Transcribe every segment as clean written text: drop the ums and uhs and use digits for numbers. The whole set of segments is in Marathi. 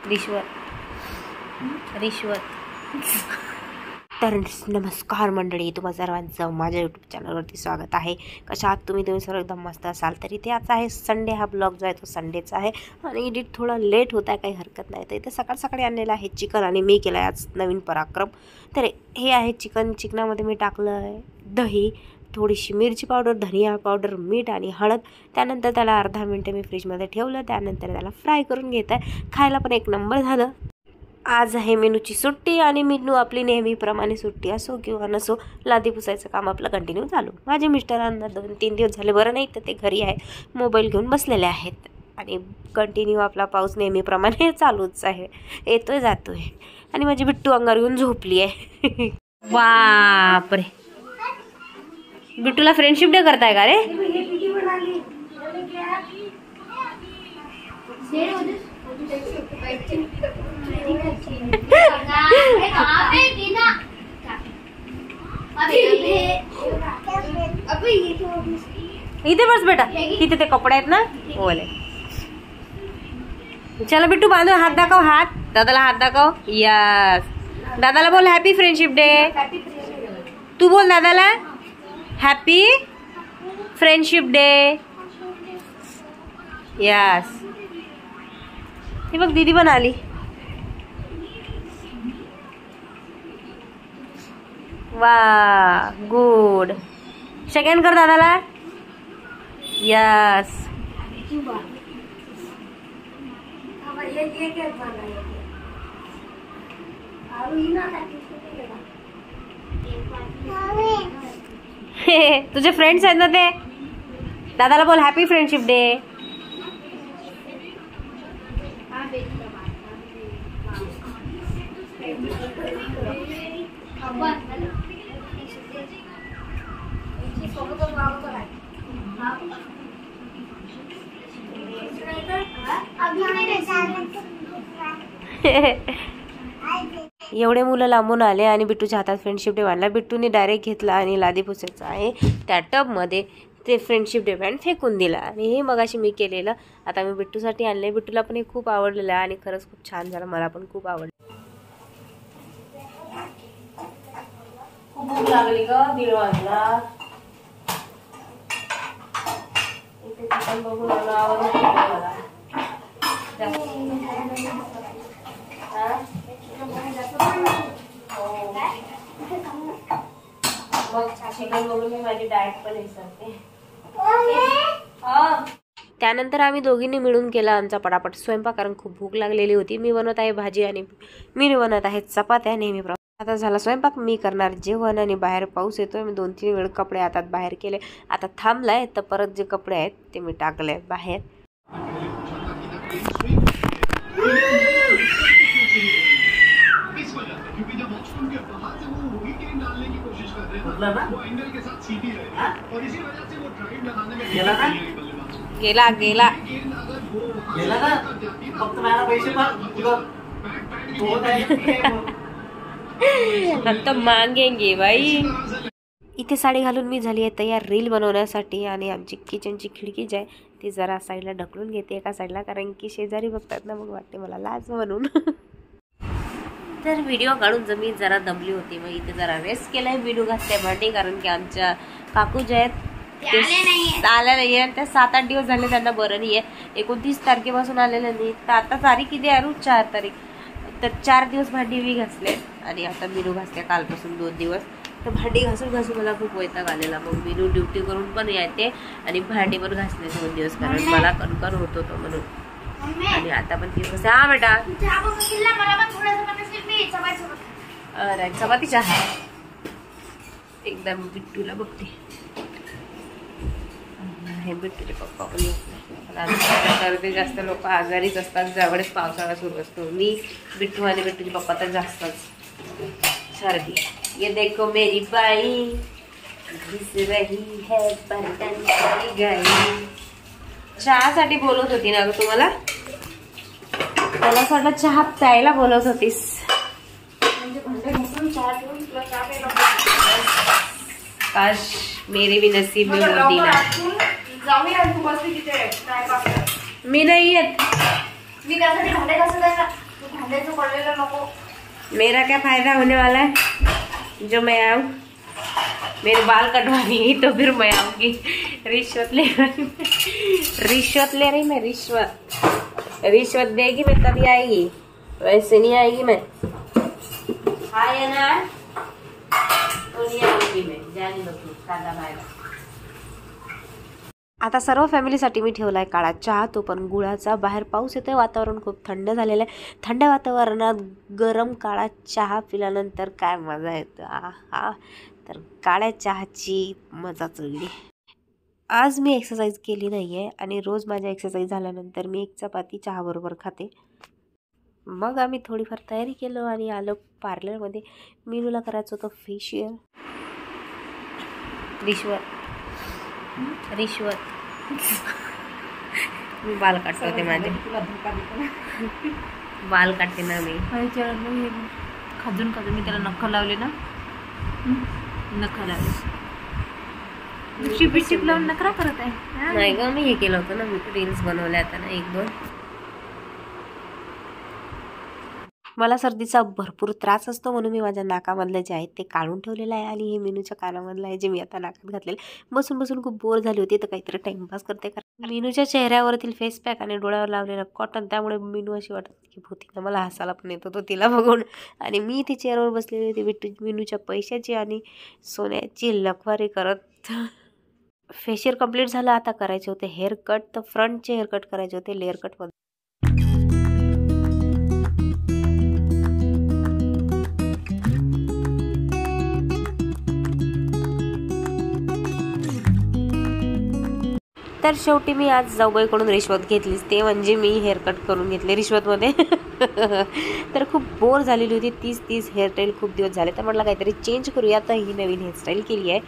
रिश्वत. तर नमस्कार मंडळी, तुम्हा सर्वांचं माझ्या यूट्यूब चॅनलवरती स्वागत आहे. कशा आहात तुम्ही सर्व एकदम मस्त असाल. तर इथे आज आहे संडे. हा ब्लॉग जो आहे तो संडेचा आहे आणि एडिट थोडा लेट होत आहे, काही हरकत नाही. तर इथे सकाळ सकाळी आणलेलं आहे चिकन आणि मी केलं आहे आज नवीन पराक्रम. तर हे आहे चिकन. चिकनामध्ये मी टाकलं आहे दही, थोडीशी मिरची पावडर, धनिया पावडर, मीठ आणि हळद. त्यानंतर त्याला अर्धा मिनटं मी फ्रीजमध्ये ठेवलं. त्यानंतर त्याला फ्राय करून घेत आहे. खायला पण एक नंबर झालं. आज आहे मेनूची सुट्टी आणि मेनू आपली नेहमीप्रमाणे सुट्टी असो किंवा नसो, लादी पुसायचं काम आपलं कंटिन्यू चालू. माझे मिस्टरांना 2-3 दिवस झाले बरं नाही, तर ते घरी आहे, मोबाईल घेऊन बसलेले आहेत आणि कंटिन्यू आपला पाऊस नेहमीप्रमाणे चालूच आहे, येतोय जातोय. आणि माझी बिट्टू अंगावर येऊन झोपली आहे. बापरे, बिट्टूला फ्रेंडशिप डे करताय का रे? इथे बस बेटा, इथे ते कपडे आहेत ना ओले. चलो बिट्टू बांधो, हात दाखव, हात दादाला हात दाखव. यस, दादाला बोल हॅपी फ्रेंडशिप डे. तू बोल दादाला हॅपी फ्रेंडशिप डे. यस, हे बघ दीदी पण आली. वा गुड. सेकंड कर दादाला. यस. तुझे फ्रेंड्स आहेत ना ते. दादाला बोल हॅपी फ्रेंडशिप डे. एवढे मुलं लांबून आले आणि बिट्टूच्या हातात फ्रेंडशिप डे बांधला. बिट्टूने डायरेक्ट घेतला आणि लादी पुसायचं आहे त्या टबमध्ये ते फ्रेंडशिप डे बँड फेकून दिला. आणि हे मगाशी मी केलेलं आता मी बिट्टूसाठी आणले. बिट्टूला पण हे खूप आवडलेलं आहे आणि खरंच खूप छान झालं, मला पण खूप आवडलं. खूप भूक लागली ग, 1:30 वाजला. इथे चिकन बघून चिकन बघून मी माझी डाएट पण विसरते. त्यानंतर आम्ही दोघींनी मिळून केला आमचा पटापट स्वयंपाक, कारण खूप भूक लागलेली होती. मी बनवत आहे भाजी आणि मी बनवत आहे चपात्या नेहमीप्रमाणे. आता झाला स्वयंपाक, मी करणार जेवण. आणि बाहेर पाऊस येतोय. मी 2-3 वेळ कपडे आता बाहेर केले, आता थांबलाय. तर परत जे कपडे आहेत ते मी टाकले बाहेर. गेला गेला गेला ना, फक्त मला पैसे आता मागेंगे बाई. इथे साडी घालून मी झाली आहे तयार रील बनवण्यासाठी. आणि आमची किचनची खिडकी जी आहे ती जरा साईडला ढकलून घेते एका साईडला, कारण की शेजारी बघतात ना, मग वाटते मला लाज म्हणून. तर व्हिडिओ काढून जमीन जरा दमली होती, मग इथे जरा रेस्ट केलाय. व्हिडिओ घातले भांडे, कारण की आमच्या काकू जे आहेत ते आल्या नाही आहे. त्या 7-8 दिवस झाले, त्यांना बरं नाही आहे. 29 तारखेपासून आलेलं नाही. तर आता तारीख किती आहे? 4 तारीख. तर 4 दिवस भांडी मी घासले आणि आता मिनू घासते कालपासून 2 दिवस. तर भांडी घासून घासून मला खूप वैताग आलेला. मग मिनू ड्युटी करून पण येते आणि भांडी पण घासले 2 दिवस, कारण मला कणकण होत होतं म्हणून. आणि आता पण ती कसं. हा बेटा, अरे चपातीच्या एकदा मी बिट्टूला बघते. हे बिट्टूचे पप्पा पण येत नाही. ते जास्त लोक आजारीच असतात ज्यावेळेस पावसाळा सुरू असतो. मी बिट्टू आणि बिट्टूचे पप्पा तर जास्तच सर्दी. ये देखो मेरी बाई घिस रही है बर्तन की गाई. चहासाठी बोलत होती ना ग तुम्हाला? मला असं वाटलं चहा प्यायला बोलत होतीस. काश मेरे भी नसीब में होती ना. मी नाही येत. मी त्यासाठी भांडे घासत आहे ना, मेरा क्या फायदा होने वाला है जो मैं आऊँ? मेरे बाल कटवानी तो फिर मैं आऊंगी। रिश्वत ले रही मैं रिश्वत देगी मैं तभी आएगी, वैसे नहीं आएगी मैं। हाँ या ना तो नहीं आएगी मैं, जाने दो साधा बाहेर। आता सर्व फॅमिलीसाठी मी ठेवलाय काळा चहा, तो पण गुळाचा। बाहेर पाऊस येतोय, वातावरण खूप थंड झालेलं आहे। थंड वातावरणात गरम काळा चहा पिल्यानंतर काय मजा येते, आहा। तर काळ्या चहाची मजा चढली। आज मी एक्सरसाइज केली नाहीये आणि रोज माझ्या एक्सरसाइज झाल्यानंतर मी एक चपाती चहा बरोबर खाते। मग आम्ही थोडीफार तयारी केलं आणि आलो पार्लरमध्ये। मीनूला करायचं होतं फेशियल। रिश्वत मी बाल काटते होते माझे, बाल काटते ना मी। खजून मी त्याला नख लावले ना, नख लावले शिप लावून नखरा करत आहे। नाही ग, मी हे केलं होतं ना, मी रील्स बनवल्या आता ना 1-2। मला सर्दीचा भरपूर त्रास असतो म्हणून मी माझ्या नाकामधले जे आहे ते काढून ठेवलेलं आहे आणि हे मीनूच्या कानामधलं आहे जे मी आता नाकात घातलेलं। बसून बसून खूप बोर झाली होती तर काहीतरी टाइमपास करते। मीनूच्या चेहऱ्यावरील फेस पॅक आणि डोळ्यावर लावलेलं कॉटन, त्यामुळे मीनू अशी वाटत की भूतीनं मला हसायला पण येत होतं तिला बघून। आणि मी ती चेअरवर बसलेली होती मीनूच्या पैशाची आणि सोन्याची लखवारी करत। फेशियल कंप्लीट झालं, आता करायचे होते हेअर कट। तर फ्रंटचे हेअर कट करायचे होते लेअर कट मध्ये। तर शेवटी मी आज जाऊबाईकडून रिश्वत घेतलीच, ते म्हणजे मी हेअर कट करून घेतले रिश्वतमध्ये। तर खूप बोर झालेली होती, 30 हेअरस्टाईल खूप दिवस झाले, तर म्हटलं काहीतरी चेंज करूया। तर ही नवीन हेअरस्टाईल केली आहे।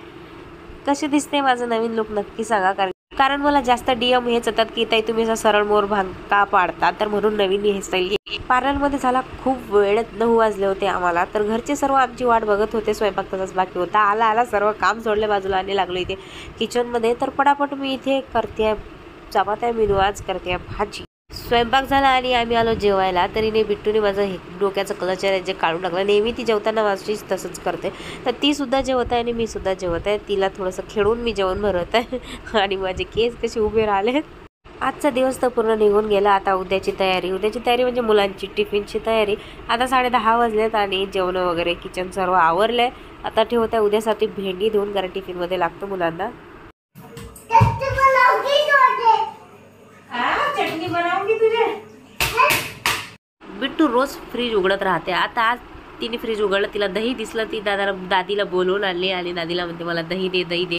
कसे दिसते माझं नवीन लुक नक्की सांगा, कारण मला जास्त DM हेच येतात की ताई तुम्ही असा सरळ मोर भांग का पाडता, तर म्हणून नवीन हेअरस्टाईल केली। पार्लरमध्ये झाला खूप वेळ, 9 वाजले होते आम्हाला। तर घरचे सर्व आमची वाट बघत होते, स्वयंपाक तसाच बाकी होता। आला सर्व काम सोडले बाजूला आणि लागलो इथे किचनमध्ये। तर पटापट मी इथे करते चपात्या, मीनू आज करते भाजी। स्वयंपाक झाला आणि आम्ही आलो जेवायला। तरीने बिट्टूने माझं हे डोक्याचं क्लचर आहे जे काढून टाकलं। नेहमी ती जेवताना माझीच तसंच करते, तर ती सुद्धा जेवत आहे आणि मी सुद्धा जेवत आहे। तिला थोडंसं खेळून मी जेवण भरवत आहे आणि माझे केस कसे उभे राहिले। आजचा दिवस तर पूर्ण निघून गेला। आता उद्याची तयारी म्हणजे मुलांची टिफिनची तयारी। आता 10:30 वाजलेत आणि जेवण वगैरे किचन सर्व आवरलंय। आता ठेवते उद्यासाठी भेंडी धुवून, कारण टिफिनमध्ये लागतं मुलांना। चटणी बनाऊंगी तुझे। बिट्टू रोज फ्रीज उघडत राहते। आता आज तिने फ्रीज उघडलं, तिला दही दिसलं, ती दादीला बोलवून आणली आणि दादीला म्हणते मला दही दे।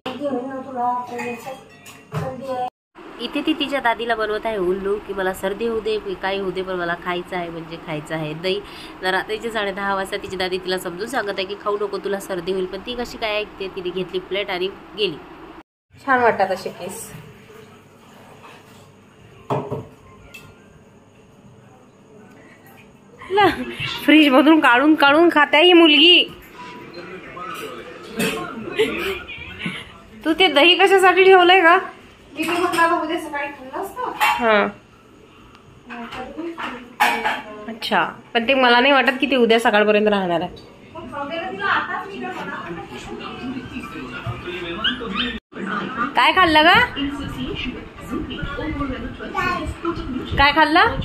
इथे ती तिच्या दादीला बनवत आहे उल्लू की मला सर्दी होऊ दे काही होऊ दे, पण मला खायचं आहे म्हणजे खायचं आहे दही। रात्रीचे 10:30 वाजता तिची दादी तिला समजून सांगत आहे की खाऊ नको तुला सर्दी होईल, पण ती कशी काय ऐकते। तिने घेतली प्लेट आणि गेली। छान वाटतात असे केस। फ्रीज मधून काढून खाते ही मुलगी। तू ते दही कशासाठी ठेवलंय का? हां अच्छा, पण ते मला नाही वाटत की ते उद्या सकाळपर्यंत राहणार आहे। काय खाल्लं ग? काय खाल्लं?